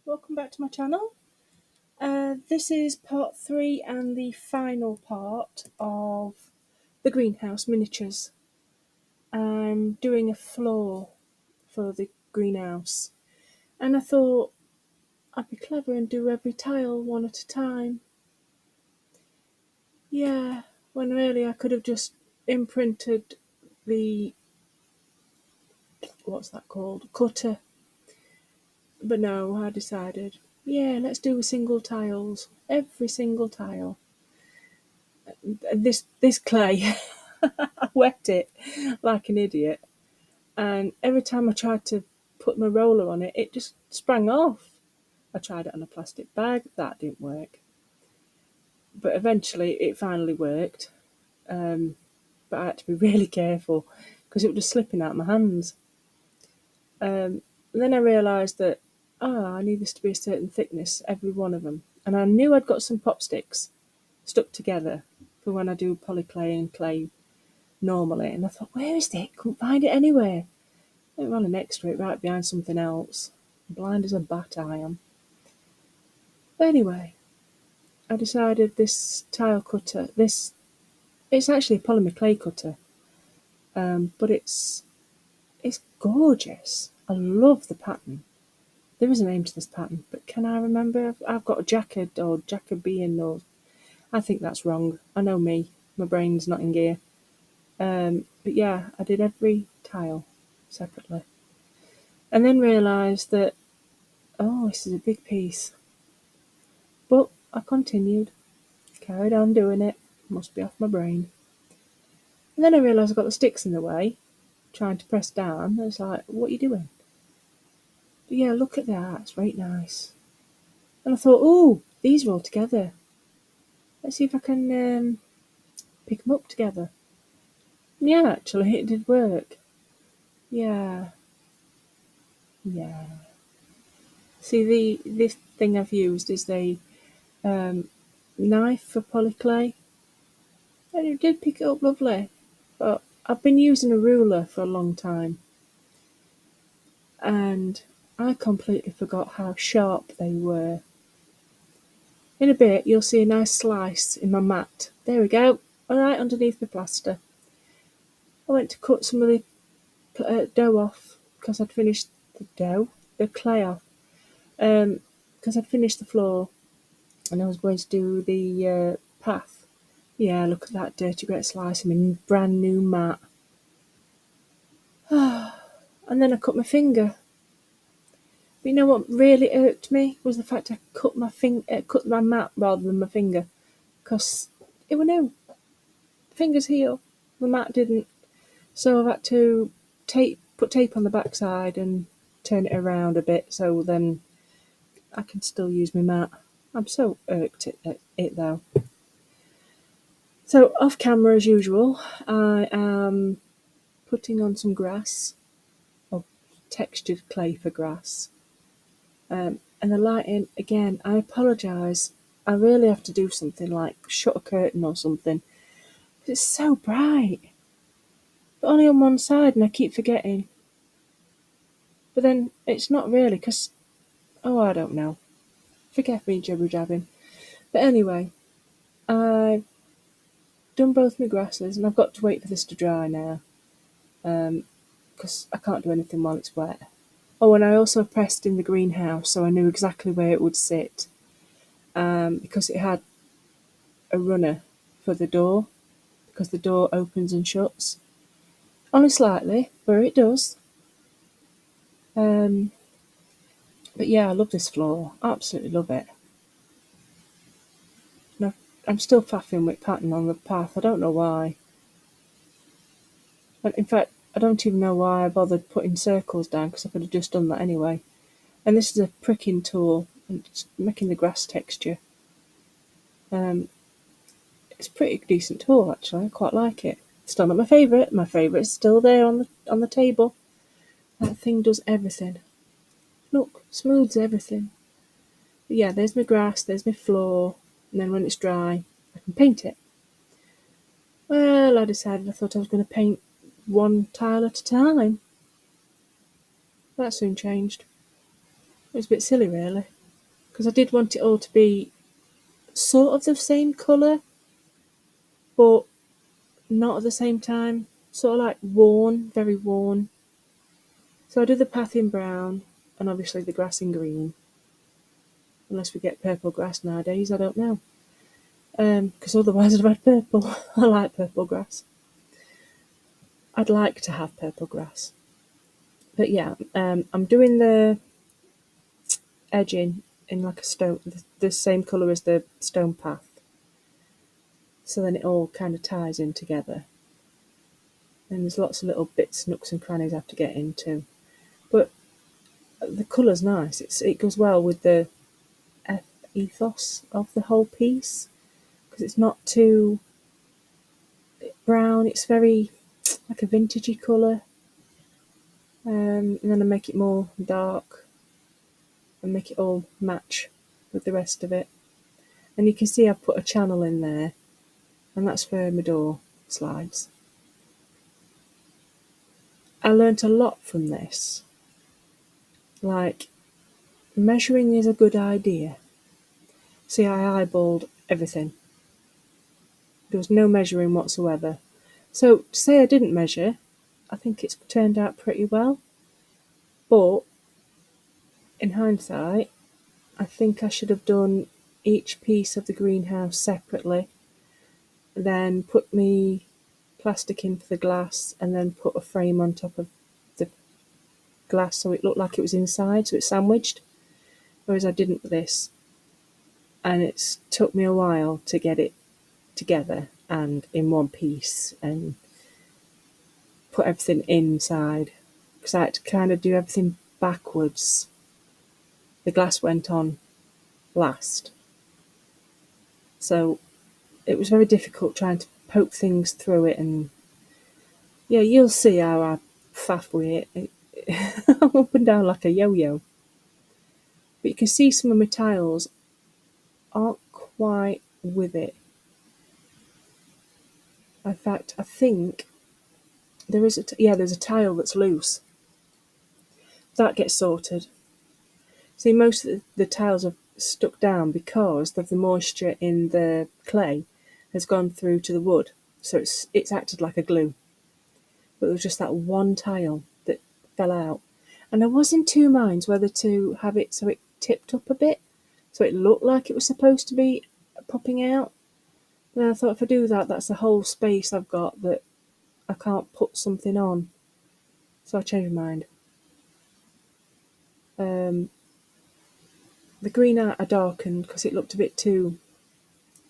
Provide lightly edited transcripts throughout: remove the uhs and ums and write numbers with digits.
welcome back to my channel. This is part 3 and the final part of the greenhouse miniatures. I'm doing a floor for the greenhouse, and I thought I'd be clever and do every tile one at a time. Yeah, when really I could have just imprinted the, what's that called, cutter. But no, I decided, yeah, let's do single tiles, every single tile. This clay, I wet it like an idiot, and every time I tried to put my roller on it, it just sprang off. I tried it on a plastic bag, that didn't work. But eventually it finally worked. But I had to be really careful because it was just slipping out of my hands. And then I realised that, I need this to be a certain thickness, every one of them. And I knew I'd got some pop sticks stuck together for when I do polyclay and clay normally. And I thought, where is it? Couldn't find it anywhere. I went running next to it, right behind something else. Blind as a bat I am. But anyway, I decided this tile cutter, it's actually a polymer clay cutter, but it's gorgeous. I love the pattern. There is a name to this pattern, but can I remember? I've got a Jacquard or Jacobean, or I think that's wrong. I know me, my brain's not in gear. But yeah, I did every tile separately, and then realised that, this is a big piece. But I continued, carried on doing it. Must be off my brain. And then I realised I got the sticks in the way, trying to press down. I was like, what are you doing? But yeah, look at that, it's right nice. And I thought, these are all together. Let's see if I can pick them up together. Yeah, actually, it did work. Yeah. See, this thing I've used is a knife for polyclay. And it did pick it up lovely. But I've been using a ruler for a long time, and I completely forgot how sharp they were. In a bit, you'll see a nice slice in my mat. There we go, right underneath the plaster. I went to cut some of the dough off because I'd finished the clay off, because I'd finished the floor, and I was going to do the path. Yeah, look at that dirty great slice of my brand new mat. And then I cut my finger. But you know what really irked me was the fact I cut my mat rather than my finger, because it were new. The fingers heal, the mat didn't. So I've had to put tape on the backside and turn it around a bit so then I can still use my mat. I'm so irked at it though. So off camera as usual, I am putting on some grass, or textured clay for grass. And the lighting, again, I apologise. I really have to do something like shut a curtain or something. It's so bright. But only on one side, and I keep forgetting. But then it's not really, because, I don't know. Forget me jibber-jabbing. But anyway, I've done both my grasses, and I've got to wait for this to dry now, because I can't do anything while it's wet. Oh, and I also pressed in the greenhouse, so I knew exactly where it would sit, because it had a runner for the door, because the door opens and shuts. Only slightly, but it does. But yeah, I love this floor. Absolutely love it. And I'm still faffing with pattern on the path. I don't know why. And in fact, I don't even know why I bothered putting circles down, because I could have just done that anyway. And this is a pricking tool, and it's making the grass texture. It's a pretty decent tool actually. I quite like it. Still not my favourite. My favourite's still there on the table. That thing does everything. Look, smooths everything. But yeah, there's my grass, there's my floor, and then when it's dry, I can paint it. Well, I decided I thought I was going to paint one tile at a time. That soon changed. It was a bit silly, really. because I did want it all to be sort of the same colour, but not at the same time. Sort of like worn, very worn. So I do the path in brown, and obviously the grass in green. Unless we get purple grass nowadays, I don't know. Because otherwise I'd have had purple. I like purple grass. I'd like to have purple grass. But yeah, I'm doing the edging in like a stone, the same colour as the stone path. So then it all kind of ties in together. And there's lots of little bits, nooks and crannies I have to get into. But the colour's nice. It goes well with the ethos of the whole piece. Because it's not too brown. It's very like a vintagey colour. And then I make it more dark and make it all match with the rest of it. And you can see I've put a channel in there, and that's for my door slides. I learnt a lot from this. Like, measuring is a good idea. See, I eyeballed everything. There was no measuring whatsoever. So, to say I didn't measure, I think it's turned out pretty well. But, in hindsight, I think I should have done each piece of the greenhouse separately, then put me plastic in for the glass, and then put a frame on top of the glass so it looked like it was inside, so it's sandwiched. Whereas I didn't with this. And it's took me a while to get it together and in one piece and put everything inside, because I had to kind of do everything backwards. The glass went on last. So it was very difficult trying to poke things through it, and yeah, you'll see how I faff with it. I'm up and down like a yo-yo. But you can see some of my tiles aren't quite with it. In fact, I think there's a tile that's loose. That gets sorted. See, most of the tiles are stuck down because of the moisture in the clay has gone through to the wood, so it's acted like a glue. But there was just that one tile that fell out, and I was in two minds whether to have it so it tipped up a bit, so it looked like it was supposed to be popping out. And then I thought, if I do that, that's the whole space I've got that I can't put something on. So I changed my mind. The green I darkened because it looked a bit too,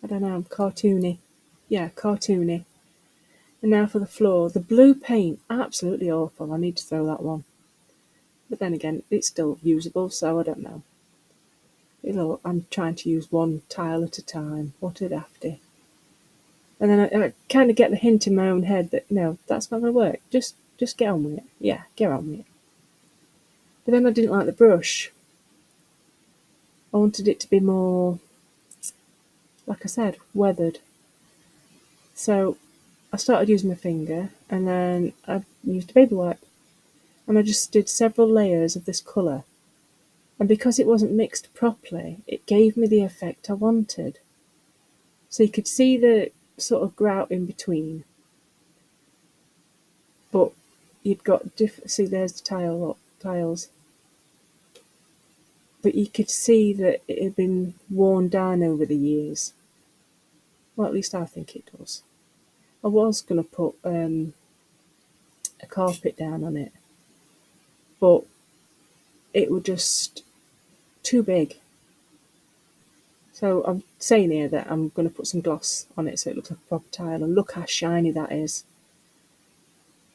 I don't know, cartoony. Yeah, cartoony. And now for the floor. The blue paint, absolutely awful. I need to throw that one. But then again, it's still usable, so I don't know. I'm trying to use one tile at a time. What a dafty. And then I kind of get the hint in my own head that, no, that's not going to work. Just get on with it. Yeah, get on with it. But then I didn't like the brush. I wanted it to be more, like I said, weathered. So I started using my finger, and then I used a baby wipe. And I just did several layers of this colour. And because it wasn't mixed properly, it gave me the effect I wanted. So you could see the sort of grout in between. But you'd got see, there's the tiles. But you could see that it had been worn down over the years. Well, at least I think it does. I was going to put a carpet down on it, but it was just too big. So I'm saying here that I'm going to put some gloss on it so it looks like a proper tile, and look how shiny that is.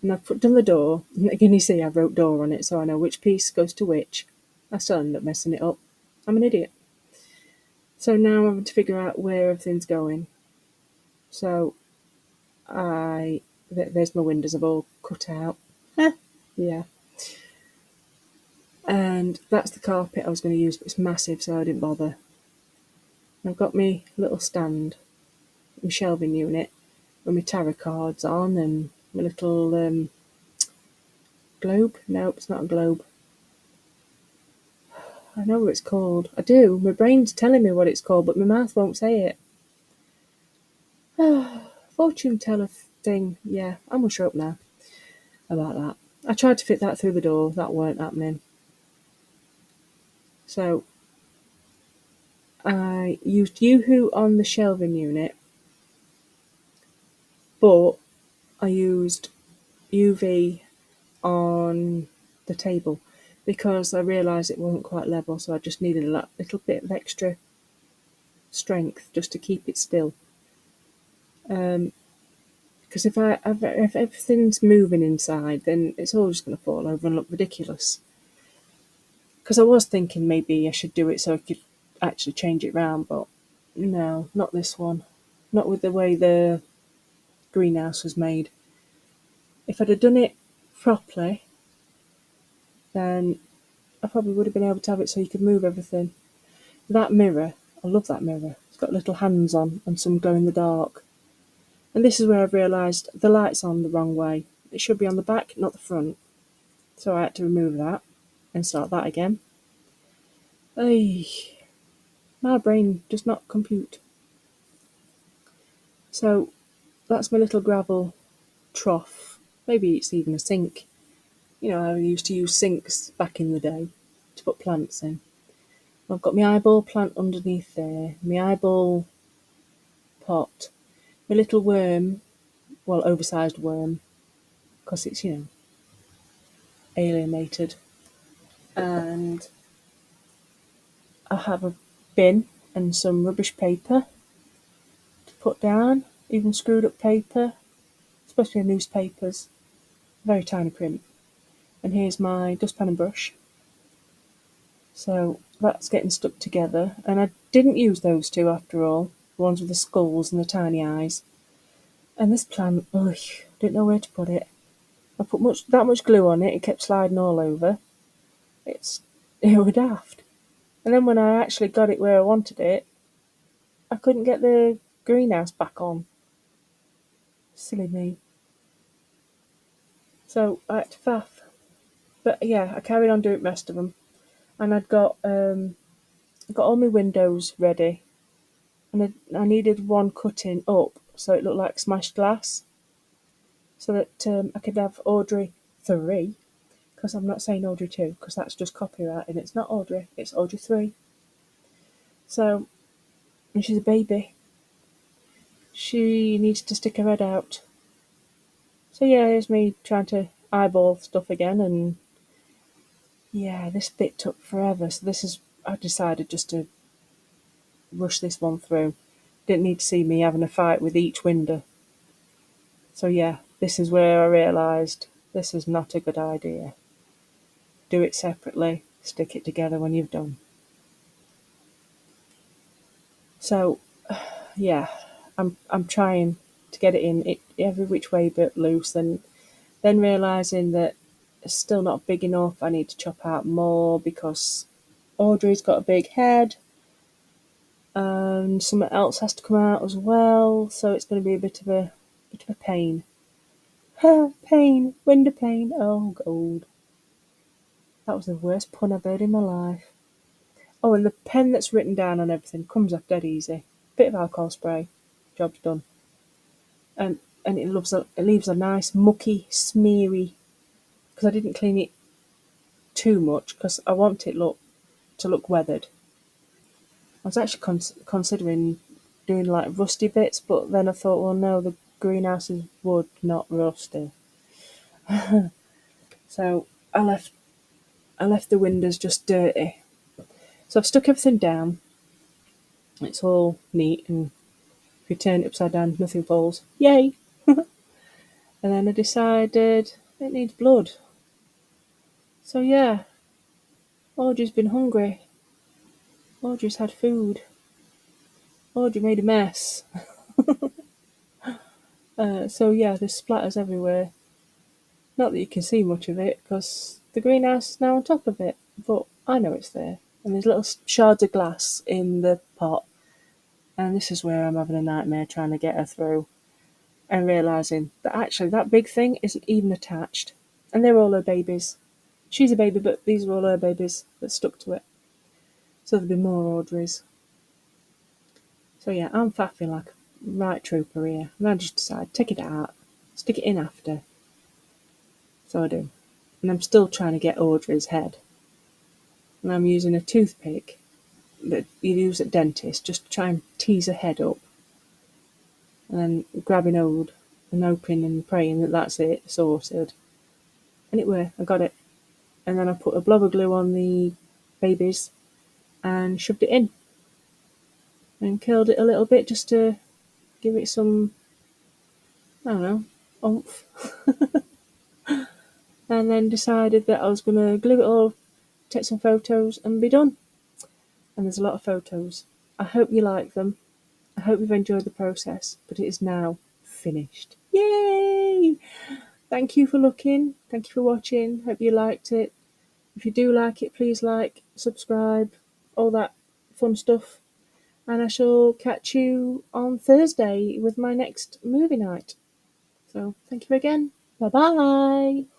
And I've done the door, and again you see I wrote door on it so I know which piece goes to which. I still end up messing it up. I'm an idiot. So now I'm having to figure out where everything's going. So there's my windows have all cut out. Yeah. And that's the carpet I was going to use, but it's massive, so I didn't bother. I've got my little stand, my shelving unit, with my tarot cards on, and my little globe. No, it's not a globe. I know what it's called. I do. My brain's telling me what it's called, but my mouth won't say it. Fortune teller thing. Yeah, I'm gonna shut up now about that. I tried to fit that through the door. That weren't happening. So I used Yoo-hoo on the shelving unit, but I used UV on the table because I realised it wasn't quite level, so I just needed a little bit of extra strength just to keep it still. Because if everything's moving inside, then it's all just going to fall over and look ridiculous. Because I was thinking maybe I should do it so I could actually change it round, but no, not this one. Not with the way the greenhouse was made. If I'd have done it properly, then I probably would have been able to have it so you could move everything. That mirror, I love that mirror. It's got little hands on and some glow in the dark. And this is where I've realised the light's on the wrong way. It should be on the back, not the front. So I had to remove that and start that again. Ay, my brain does not compute. So that's my little gravel trough. Maybe it's even a sink. You know, I used to use sinks back in the day to put plants in. I've got my eyeball plant underneath there, my eyeball pot, my little worm, well, oversized worm, because it's, alienated. And I have a bin and some rubbish paper to put down, even screwed up paper, especially newspapers, very tiny print. And here's my dustpan and brush. So that's getting stuck together. And I didn't use those two after all, the ones with the skulls and the tiny eyes. And this plant, ugh, didn't know where to put it. I put that much glue on it, it kept sliding all over. It was daft. And then when I actually got it where I wanted it, I couldn't get the greenhouse back on. Silly me. So I had to faff. But yeah, I carried on doing the rest of them. And got all my windows ready. And I needed one cutting up so it looked like smashed glass. So that I could have Audrey 3. Because I'm not saying Audrey 2, because that's just copyright. And it's not Audrey, it's Audrey 3. So, and she's a baby. She needs to stick her head out. So yeah, here's me trying to eyeball stuff again, and yeah, this bit took forever. So I decided just to rush this one through. Didn't need to see me having a fight with each window. So yeah, this is where I realised this is not a good idea. Do it separately, stick it together when you've done. So yeah, I'm trying to get it in it every which way but loose, and then realising that it's still not big enough. I need to chop out more because Audrey's got a big head and something else has to come out as well. So it's going to be a bit of a pain. Pain, window pane. Oh, gold. That was the worst pun I've heard in my life. Oh, and the pen that's written down on everything comes off dead easy. Bit of alcohol spray, job's done. And it leaves a nice mucky, smeary. Because I didn't clean it too much because I want it to look weathered. I was actually considering doing like rusty bits, but then I thought, well, no, the greenhouse is wood, not rusty. So I left the windows just dirty. So I've stuck everything down. It's all neat, and if you turn it upside down, nothing falls. Yay! And then I decided it needs blood. So yeah, Audrey's been hungry. Audrey's had food. Audrey made a mess. So yeah, there's splatters everywhere. Not that you can see much of it, because the greenhouse is now on top of it, but I know it's there. And there's little shards of glass in the pot. And this is where I'm having a nightmare trying to get her through. And realising that actually that big thing isn't even attached. And they're all her babies. She's a baby, but these are all her babies that stuck to it. So there'll be more Audreys. So yeah, I'm faffing like a right trooper here. And I just decide, take it out, stick it in after. So I do. And I'm still trying to get Audrey's head. And I'm using a toothpick that you use at dentists just to try and tease her head up. And then grabbing hold and hoping and praying that that's it, sorted. And it were, I got it. And then I put a blob of glue on the babies and shoved it in. And curled it a little bit just to give it some, I don't know, oomph. And then decided that I was going to glue it all, take some photos, and be done. And there's a lot of photos. I hope you like them. I hope you've enjoyed the process, but it is now finished. Yay! Thank you for looking. Thank you for watching. Hope you liked it. If you do like it, please like, subscribe, all that fun stuff. And I shall catch you on Thursday with my next movie night. So thank you again. Bye bye.